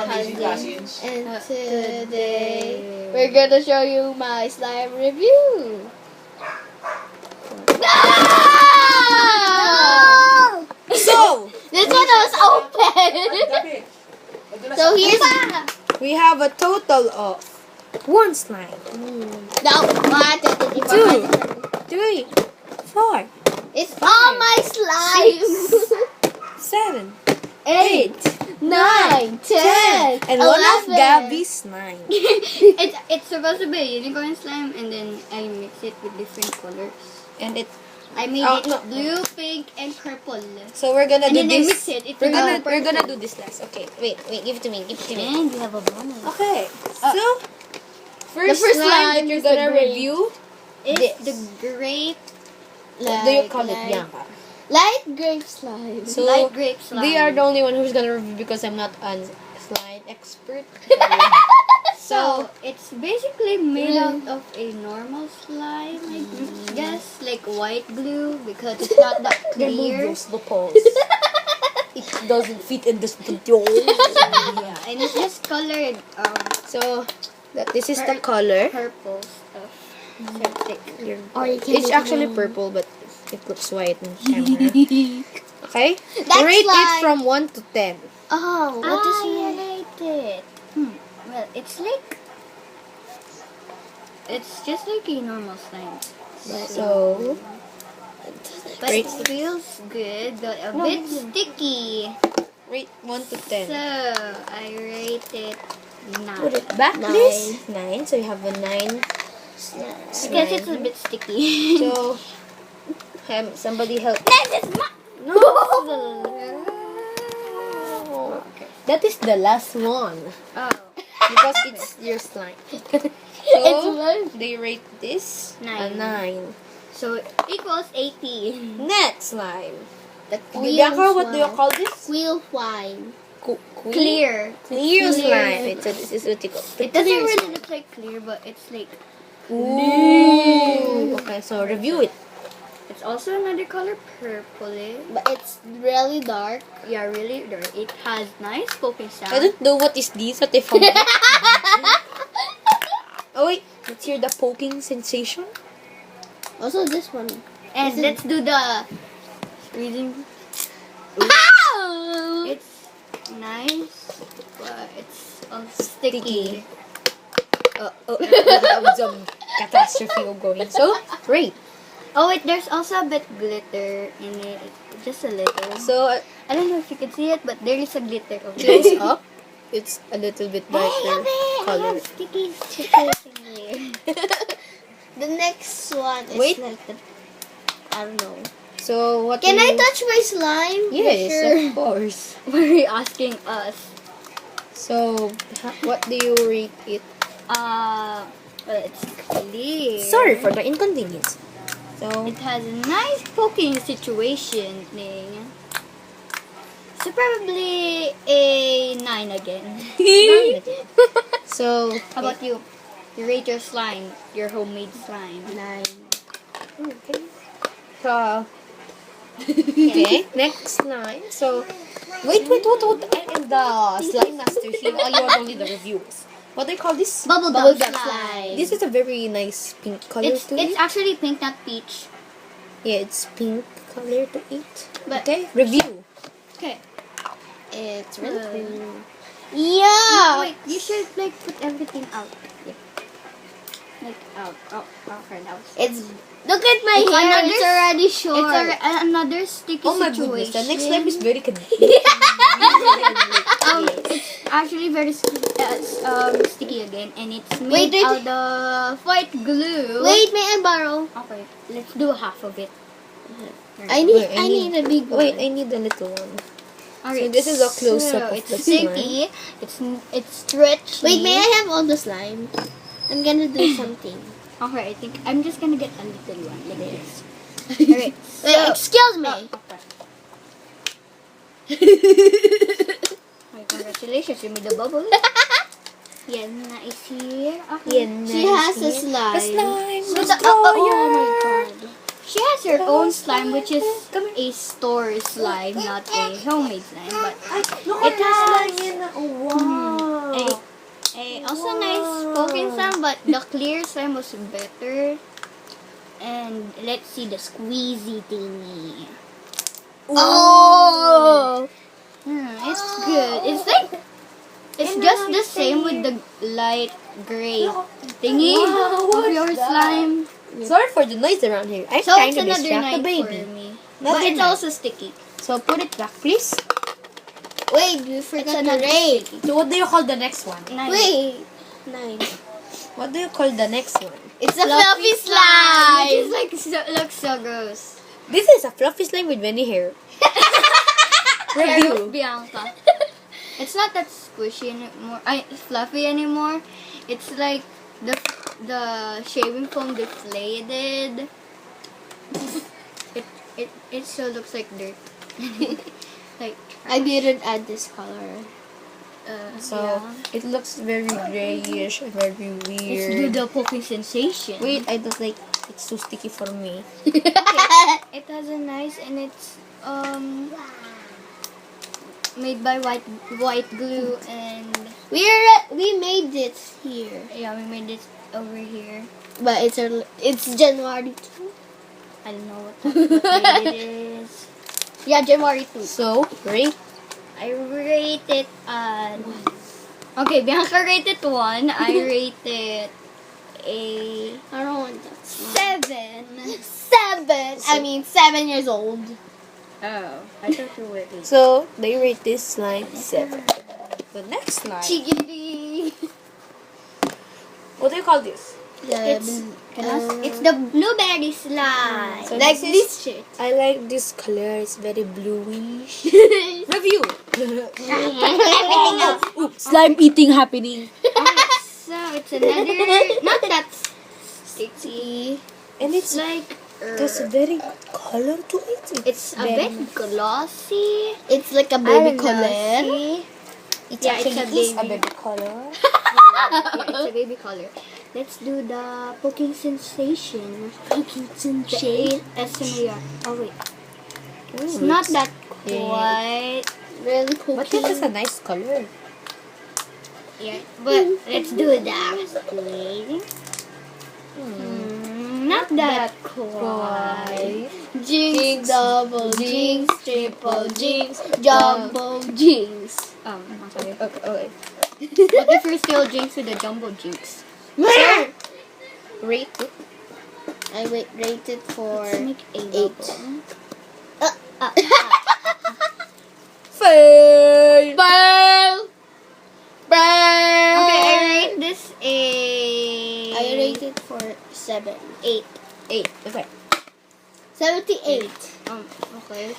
cousin, and today we're gonna show you my slime review. No! So, This one was open. So here's we have a total of 1 slime, no 2, 3, 4, It's all my slime. 7, 8, 9, 10, and 1 of 11. Gabby's slime. It's supposed to be a unicorn slime, and then I mix it with different colors. And it. I made Oh, it no. blue, pink, and purple. So we're gonna And do then I this. mix it. It We're becomes gonna purple. do this last. Okay, wait, give it to me. And we have a bonus. Okay, so first, first slime slime that you're is the gonna grape. review. It's This. the grape, What do you call it, Bianca? Light grape slime. So light grape slime. they are the only one who's gonna review because I'm not a slime expert. So it's basically made out of a normal slime, I guess, like white glue, because it's not that clear. the poles. It doesn't fit in the studio. Yeah, and it's just colored So this is the color. purple stuff. Or you can It's do actually it. purple, but it looks white in camera. Okay, That's rate it like- from 1 to 10. Oh, what is I it? rate it. Well, it's just like a normal slime. So But Rate it feels good, but a bit sticky. rate 1 to So 10. I rate it 9. Put it back, please. 9. So you have a 9. Because it's a bit sticky. So somebody help. This is my. No. That is the last one Oh, because it's your slime. It's So mine. they rate this a 9. 9. so equals 80. Next slime. The Bianca, what do you call this? Quill slime. Clear. Clear Clear. slime. Wait, so this is what you call It doesn't really look like clear, but it's like. Ooh. Okay, so review it. It's also another color, purple. But it's really dark. Yeah, really dark. It has nice poking sound. I don't know what is this. What they found. Oh wait, let's hear the poking sensation. Also this one. And let's do the reading. Ow! It's nice, but it's sticky. That was some catastrophe going. So, rate. Oh wait, there's also a bit glitter in it. Just a little. So, I don't know if you can see it, but there is a glitter over close there. up. It's a little bit Hey, darker I color. have sticky stickers in here. The next one is Wait. like the, I don't know. So, what Can do I you... touch my slime? Yes, Sure. of course. Why are you asking us? So, what do you rate it? Well, it's clear. Sorry for the inconvenience. So, It has a nice poking situation thing. So probably a 9 again. so How about you? You rate your slime, your homemade slime. 9. okay. Okay, next line. So, wait. I am the slime master here. Oh, you are only the reviewers. What do you call this? Bubblegum slime. This is a very nice pink color It's to it. actually pink, not peach. Yeah, it's pink color to it. But- Okay, review. Okay. It's really Good. cool. Yeah. Wait, you should like put everything out. Yeah. Like out. Oh, okay, that was. It's look at my It's hair. another- It's already short. It's another sticky Oh my situation. goodness, the next slime is very It's actually very sticky again, and it's Wait, made wait. out of white glue. Wait, may I borrow? Okay, let's do half of it. I need. Wait, I need a big one. Wait, I need a little one. Alright, this is a close-up of it's the sticky. It's stretchy. Wait, may I have all the slime? I'm gonna do something. Okay, I think I'm just gonna get a little one like this. Alright. Wait, excuse me. Okay, congratulations, you made a bubble. Yan na is here. Okay. Yan She has a slime. A slime. So the, oh my god. She has her own slime, which is a store slime, not a homemade slime. But It has slime in. Oh, wow. Also nice poking slime, but the clear slime was better. And let's see the squeezy thingy. Oh! It's good. It's just the same with the light gray thingy of your slime. Sorry for the noise around here. I'm So trying it's to another distract the night baby. for me. Another But it's night. also sticky. So put it back, please. Wait, you It's forgot to another rate. sticky. So what do you call the next one? Nice. Wait. 9. What do you call the next one? It's a fluffy slime. It is like looks so gross. This is a fluffy slime with many hair. Hair of Review. Bianca. It's not that squishy anymore. Fluffy anymore. It's like the shaving foam deflated. It still looks like dirt. Like I didn't add this color. So yeah. it looks very grayish, very Let's do weird. the poking sensation. Wait, I don't like. It's too sticky for me. It has a nice and it's made by white glue and We made this here, yeah, we made it over here. but it's January 2. I don't know what date it is. Yeah, January 2. So, rate. I rate it okay, Bianca rated 1. I rated a I don't want that. 7. 7. 7. I mean 7 years old. Oh, I thought you were 8. So, they rate this slime 7. The next slime. Chickadee. What do you call this? It's the blueberry slime. So Like this this shit. I like this color. It's very bluish. Review. Ooh, slime eating happening. So it's another not that sticky. And it's Like there's a very good color to it. it's a very bit glossy. It's like a I baby don't know, color. see? It Yeah, it's actually a is a baby. baby color. Yeah, it's a baby color. Let's do the poking sensation. Poking sensation. SMR. Oh wait, it's Ooh, not that yeah. quite. Really But this is poking. a nice color. Yeah, but let's do that. Not that quite. Jinx, double jinx, triple jinx, jumbo jinx. Okay. Okay. What if you're still jinx with the jumbo jinx? Rate it. I rated for Let's make a 8. Fail. Burl! Burl! Okay, I rate this a. I rated for 7. 8. 8. Okay. 78. Okay.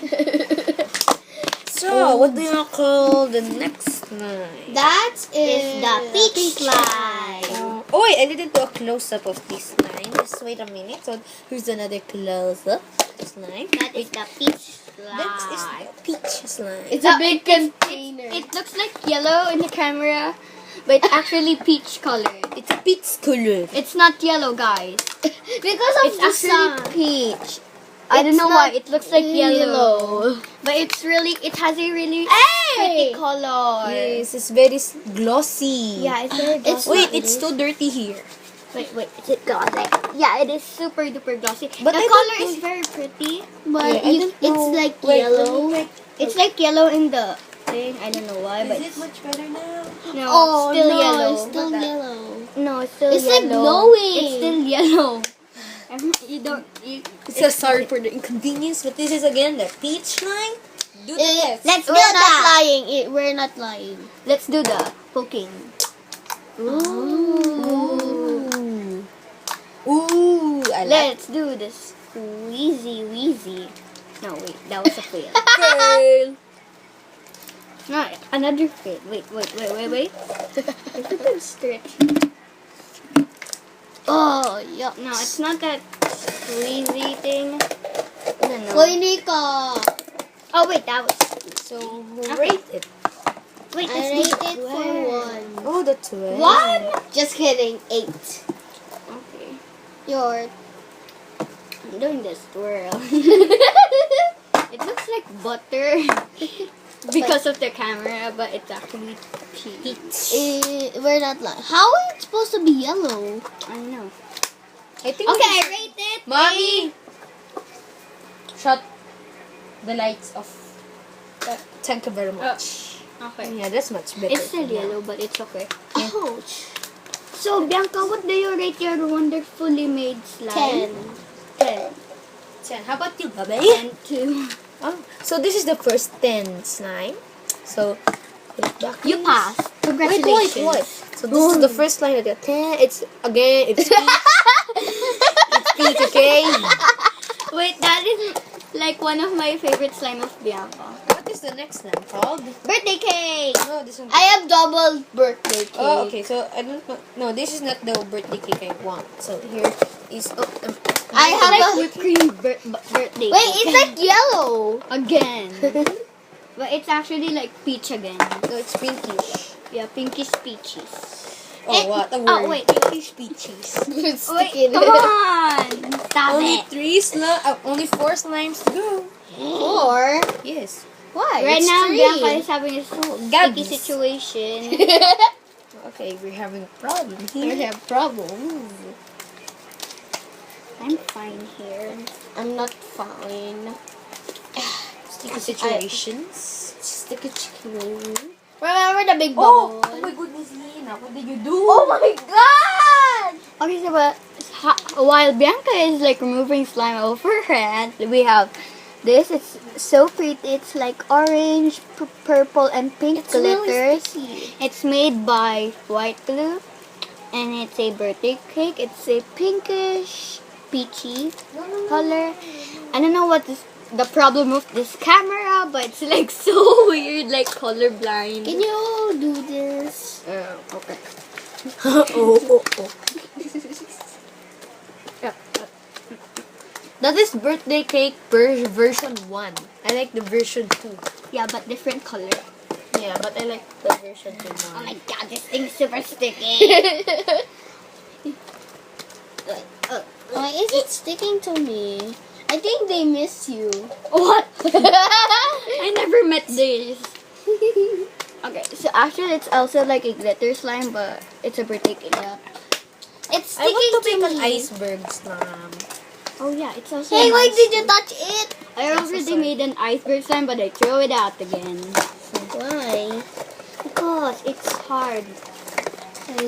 So, what do you call the next slime? That Is the peach slime. Oh wait, I didn't do a close-up of this slime. Just wait a minute. So, here's another close-up of the slime. That is the peach That is slime. the peach slime. It's a big container. It looks like yellow in the camera, but it's actually peach colored. It's a peach color. It's not yellow, guys. because of It's the actually sun. peach. I don't know why it looks like yellow, but it has a really pretty color. Yes, it's very glossy. Yeah, it's very It's glossy. Wait, it's too dirty here. Wait, is it glossy? Yeah, it is super duper glossy. But the I color don't is very pretty. But Yeah, I don't it's know. like Wait, yellow. let me It's like yellow in the thing. I don't know why, but Is it much better now? no, Oh, it's still no, yellow. it's still What's that? yellow. No, it's still It's like yellow. glowing. It's still yellow. You don't. So sorry for the inconvenience, but this is again the peach slime. Do the test. Let's do We're not that. lying. We're not lying. Let's do the poking. Ooh. Ooh, I like Let's do the squeezy wheezy. No, wait, that was a fail. fail. No, another fail. Wait. If you can stretch. Oh, yeah. No, it's not that squeezy thing. I don't know. Hoy, Nika. Oh wait, that was. So rate it. Wait, I let's do rated for 1. Oh, the 12. 1? Just kidding. 8. Okay. Your I'm doing the swirl. It looks like butter. because of the camera, but it's actually peach. We're not like. How is it supposed to be yellow? I don't know. I think Okay, this I rate it. Mommy! Shut the lights off. Thank you very much. Okay. Yeah, that's much better. It's still for now. yellow, but it's okay. Ouch. So, Bianca, what do you rate your wonderfully made slime? 10. 10. How about you, baby? 10 too. Oh, so this is the first 10 slime. So, put it back. You passed. Wait, Congratulations. wait. So this is the first line of the 10. It's peach. It's peach, okay? Wait, that is like one of my favorite slime of Bianca. What is the next slime called? Birthday cake! No, this one. I have double birthday cake. Oh, okay. So I don't know. No, this is not the birthday cake I want. So here is. I It's have like a. whipped cream birthday Wait, cake. it's like yellow. Again. But it's actually like peach again. No, it's pinkish. Yeah, pinkish peaches. Oh, what a word. Oh, wait. Pinkish peaches. It's Wait, sticking. come on! Stop Only it! only 4 slimes to go. 4? Yes. Why? Right It's now, 3. Bianca is having a sticky Gabs. situation. Okay, we're having a problem We here. have problems. I'm fine here. I'm not fine. Sticky situations. Sticky chicken. Remember the big Oh, bubble? oh my goodness, Lena, what did you do? Oh my god! Okay, so but while Bianca is like removing slime off her hand, we have this. It's so pretty. It's like orange, purple, and pink It's really glitters. sticky. It's made by white glue, and it's a birthday cake. It's a pinkish, peachy color. I don't know what is the problem with this camera, but it's like so weird, like colorblind. Can you do this? Okay. oh. That is birthday cake. Version 1. I like the version 2. Yeah, but different color. Yeah, but I like the version 2 Oh more. my god, this thing's super sticky. Why is it sticking to me? I think they miss you. What? I never met this. Okay, so actually it's also like a glitter slime, but it's a birthday cake. It's I sticking want to to make an me. iceberg slime. Oh yeah, it's also Hey, an why ice did you cream. touch it? I already made an iceberg slime, but I threw it out again. Why? Because it's hard.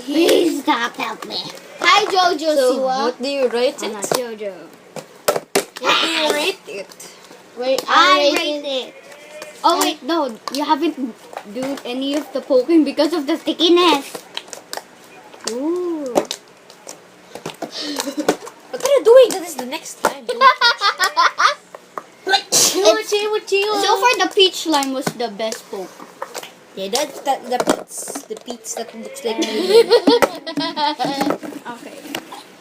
Please stop, help me. Hi, Jojo So, Siwa. what do you rate I'm it? not Jojo. What do you rate it? Wait, I rate it. Oh wait, no, you haven't do any of the poking because of the stickiness. Ooh. What are you doing? That is the next time. Don't So far, the peach slime was the best poke. Yeah, that's the pizza that looks like me. Okay.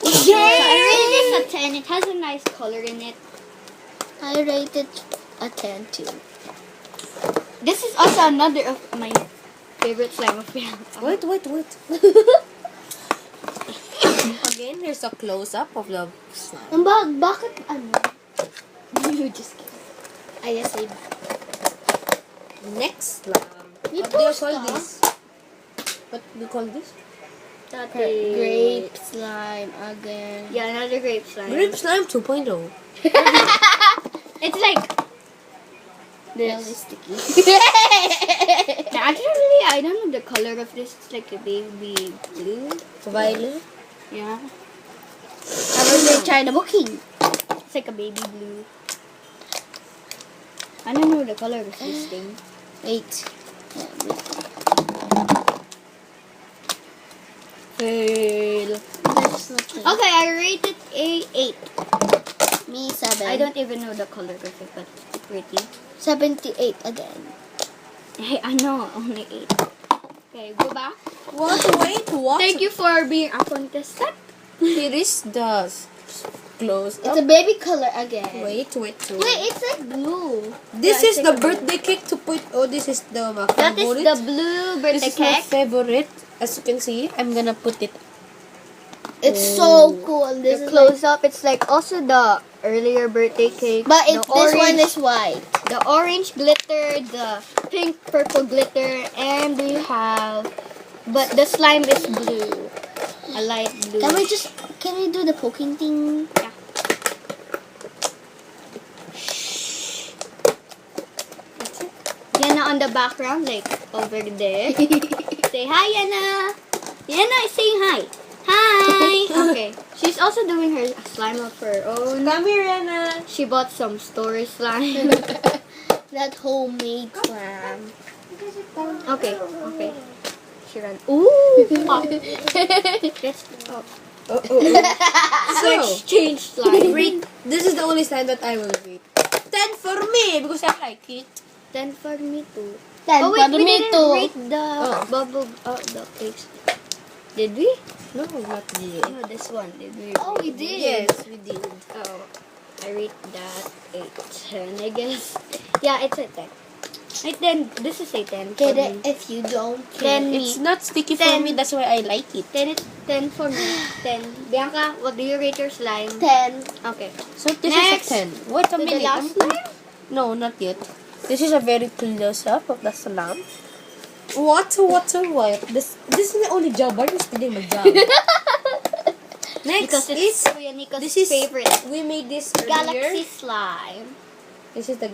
So I rate this a 10. It has a nice color in it. I rated a 10 too. This is also another of my favorite slime of Bianca. Wait. Again, here's a close-up of the slime. Bakit ano? You just kidding. I just said. Next slime. You What do you post call ka? this? What do you call this? Grape slime again. Yeah, another grape slime. Grape slime 2.0. It's like Really this. sticky. Actually, I don't know the color of this. It's like a baby blue. Violet. Yeah. I will try the booking. It's like a baby blue. I don't know the color of this thing. Wait. Fail. There's nothing. Okay, I rate it a 8. Me 7. I don't even know the color of it, but it's pretty. 78 again. Hey, I know, only 8. Okay, go back. What? Wait, what? Thank you for being a contestant. Here is the close It's up. a baby color again. Wait. Wait, it's like blue. This Yeah, is it's the like a birthday cake to put. Oh, this is the my That is favorite. the blue birthday This is my cake. favorite. As you can see, I'm gonna put it. It's so cool. This The is close up, it's like also the earlier birthday cake. but the this one orange. is white. the orange glitter, the pink purple glitter, and we have, but the slime is blue, a light blue. Can we do the poking thing? Yeah. Yana on the background, like over there. Say hi, Yana. Yana is saying hi. Hi. Okay. She's also doing her slime of her own. Come here, Anna. She bought some store slime. That homemade slime. Okay. She ran. Ooh. Up. Let's up. Switch. Change slime. Rate. This is the only slime that I will rate. 10 for me because I like it. 10 for me too. 10 Oh wait, for we me didn't too. rate the bubble, the cakes. Did we? No, not yet. No, this one. Did we? Oh, we rate? did. Yes, we did. Oh, I rate that a 10, I guess. Yeah, it's a 10. I 10. This is a 10. For Get me. it if you don't. 10 It's me. not sticky for 10. me, that's why I like it. 10 for me. 10. Bianca, what do you rate your slime? 10. Okay. So this Next. is a 10. Wait a To the minute. last slime? No, not yet. This is a very close up of the slime. What? This is the only job. Why are you stealing my job? Next Because is it's Kuya Nico's this is favorite. we made this Galaxy earlier. slime. This is the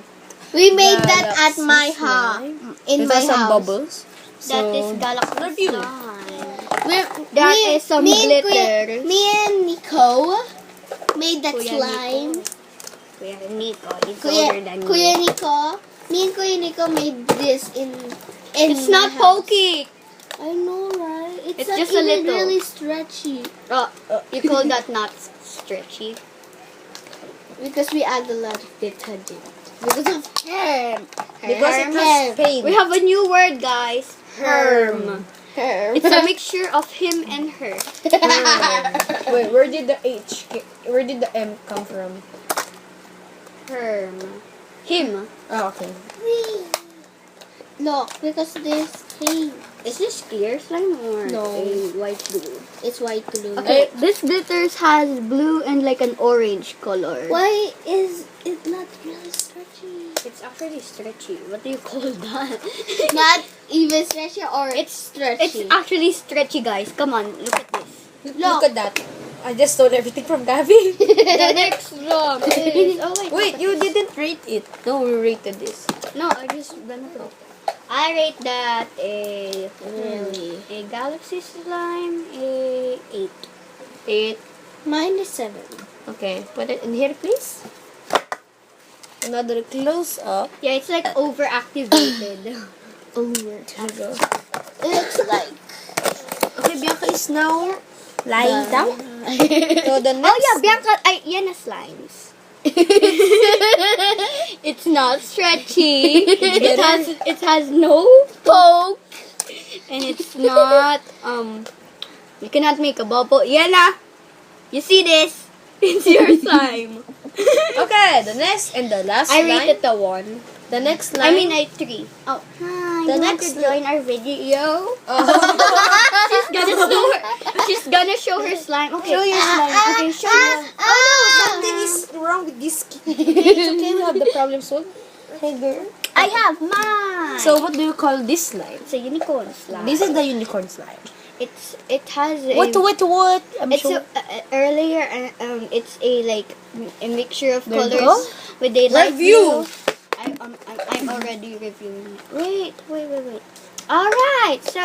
We made that at Galaxy my house. slime. In It my has some house. bubbles. That So, is Galaxy review. slime. We're- That me- is some me and glitters. Me and Nico made that Kuya slime. Kuya Nico is older than Kuya me. Nico. Me and Kuya Nico made this in It's my not house. pokey. I know, right? It's not just a even little. really stretchy You call that not stretchy? because we add a lot of detergent. Because of Herm. because it Herm. has paint. We have a new word, guys. Herm. Herm. It's a mixture of him and her. Wait, where did the where did the M come from? Herm. Him. Oh, okay. Look, because this thing, Is this clear slime or No. a white glue? it's white glue. Okay, this glitters has blue and like an orange color. Why is it not really stretchy? It's actually stretchy. What do you call that? Not even stretchy or It's stretchy. It's actually stretchy, guys. Come on, look at this. Look at that. I just stole everything from Gabby. The next one is... Oh, Wait, you didn't rate it. No, we rated this. No, I just went through. I rate that a Galaxy slime a 8. 8. Mine is 7. Okay, put it in here, please. Another close up. Yeah, it's like overactivated. Over. Here we go. It's like Okay, Bianca is now lying down. So the next. Oh yeah, Bianca, yan na slimes. It's not stretchy. It has no poke, and it's not you cannot make a bubble. Yana, you see this? It's your slime. Okay, the next and the last I line. rated the 1. The next I line. mean, I 3. Oh, hi. The You want next to join our video? Oh. She's gonna show her slime. Okay. Show your slime. Okay, show your. Oh no, something is wrong with this kid. It's okay, we have the problem solved. Hey girl. I have mine. So what do you call this slime? it's a unicorn slime. This is the unicorn slime. It has a, What? I'm It's sure. earlier. It's a like a mixture of There you colors go. with a light Review. blue. I'm already reviewing. Wait. All right. So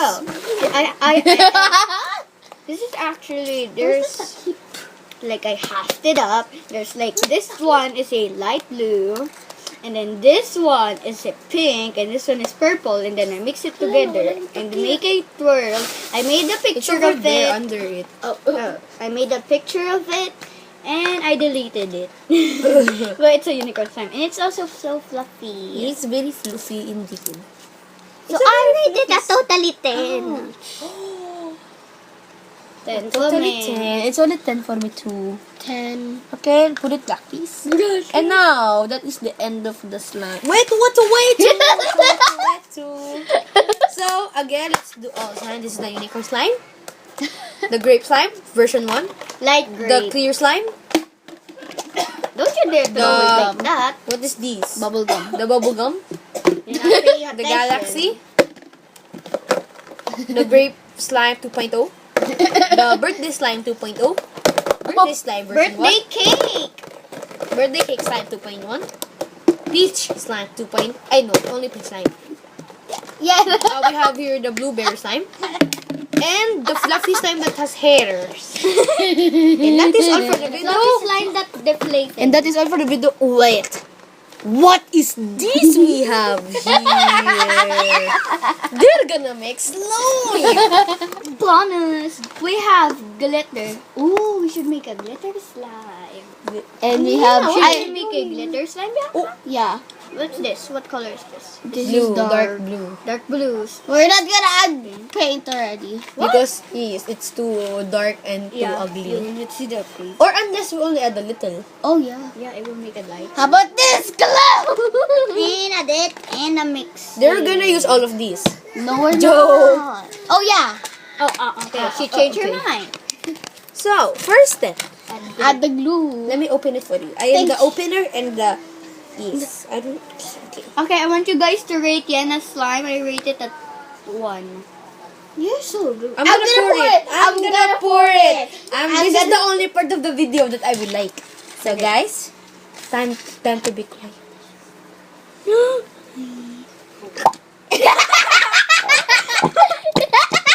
I this is actually there's like I hashed it up. There's like this one is a light blue. And then this one is a pink, and this one is purple, and then I mix it together and make a twirl. I made a It's picture over of there it. under it. I made a picture of it, and I deleted it. But it's a unicorn slime, and it's also so fluffy. It's very fluffy indeed. So I rated that totally 10. 10 for Totally me. 10. It's only 10 for me too. 10. Okay, put it back, please. And now, that is the end of the slime. Wait. So, again, let's do all slime. This is the unicorn slime. The grape slime, version 1. Light The gray. clear slime. Don't you dare throw it like that. What is this? Bubble gum. The bubble gum? You're not paying The attention. galaxy? The grape slime 2.0? The birthday slime 2.0? Birthday slime version Birthday cake. 1? Birthday cake slime 2.1? Peach slime 2.0? I know, only peach slime. Yeah. We have here the blueberry slime. And the fluffy slime that has hairs. And that is all for the video. Fluffy slime that deflated. And that is all for the video. Wait. What is this we have here? They're gonna make slime. bonus. We have glitter. Ooh, we should make a glitter slime. And we have. Should we make a glitter slime? Yeah. Yeah. What's this? What color is this? This Blue, is dark blue. Dark blues. We're not gonna add paint already. Because yes, it's too dark and too ugly. Let's see the face. Or unless we only add a little. Oh yeah. Yeah, it will make a light. How about this glow? In a dip and a mix. They're gonna use all of these. No, we're Joke. not. Oh yeah. Okay. She changed her mind. So, first step. Add the glue. Let me open it for you. I am the Thanks. opener and the... Yes. I don't... Okay. Okay, I want you guys to rate Yena's slime. I rate it at 1. You're so rude. I'm gonna pour it. I'm gonna pour it. This is the only part of the video that I will like. So guys, time to be quiet.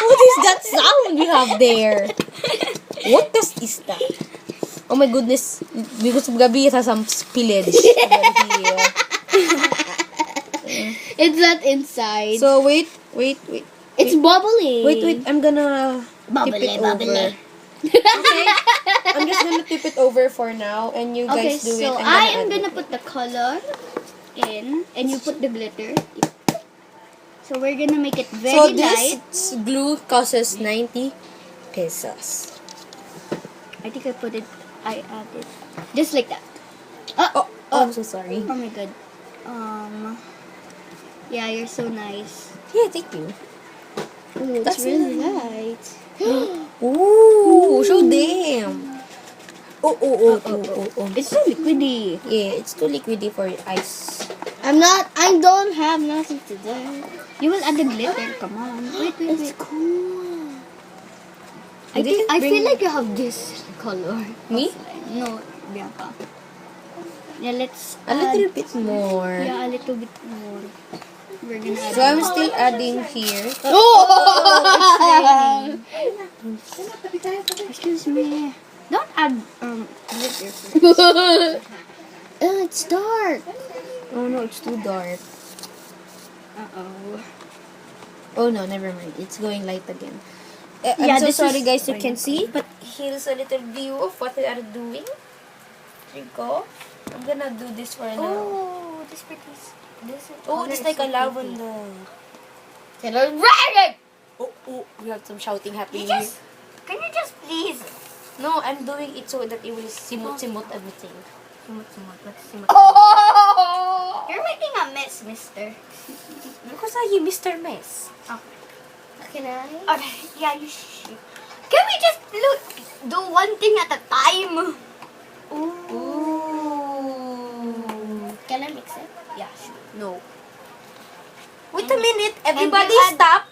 What is that sound we have there? What is that? Oh my goodness. Because of Gabi, it has some spillage over here. It's not inside. So wait. It's bubbling. Wait. I'm gonna tip it over. Okay? I'm just gonna tip it over for now, and you Okay, guys do so it. I am add gonna it. put the color in, and you put the glitter. So we're gonna make it very So light. this glue costs 90 pesos. I think I added just like that. Oh, I'm so sorry. Oh my god. Yeah, you're so nice. Yeah, thank you. Ooh, it's That's really nice. light. Ooh, show them. Oh. It's so liquidy. Yeah, it's too liquidy for ice. I don't have nothing to do. You will add the glitter. Come on. Wait. Cool. I feel like you have this color. Me? No, Bianca. Yeah, let's A little bit more. Yeah, a little bit more. We're gonna add. So I'm still adding here. Excuse me. Don't add glitter. It's dark. Oh no, it's too dark. Uh-oh. Oh no, never mind. It's going light again. Yeah, I'm so this sorry is- guys, you can see, but here's a little view of what we are doing. Here you go. I'm gonna do this for now. Oh, this pretty. This is. Oh, it's like a lavender. Celebrate! Oh, we have some shouting happening Can here. you just please? No, I'm doing it so that it will simot everything. Oh! You're making a mess, mister. Because I am Mr. Mess. Can I? Okay, yeah, you should. Can we just do one thing at a time? Ooh. Can I mix it? Yeah, sure. No. Wait a minute. And Everybody you add- stop.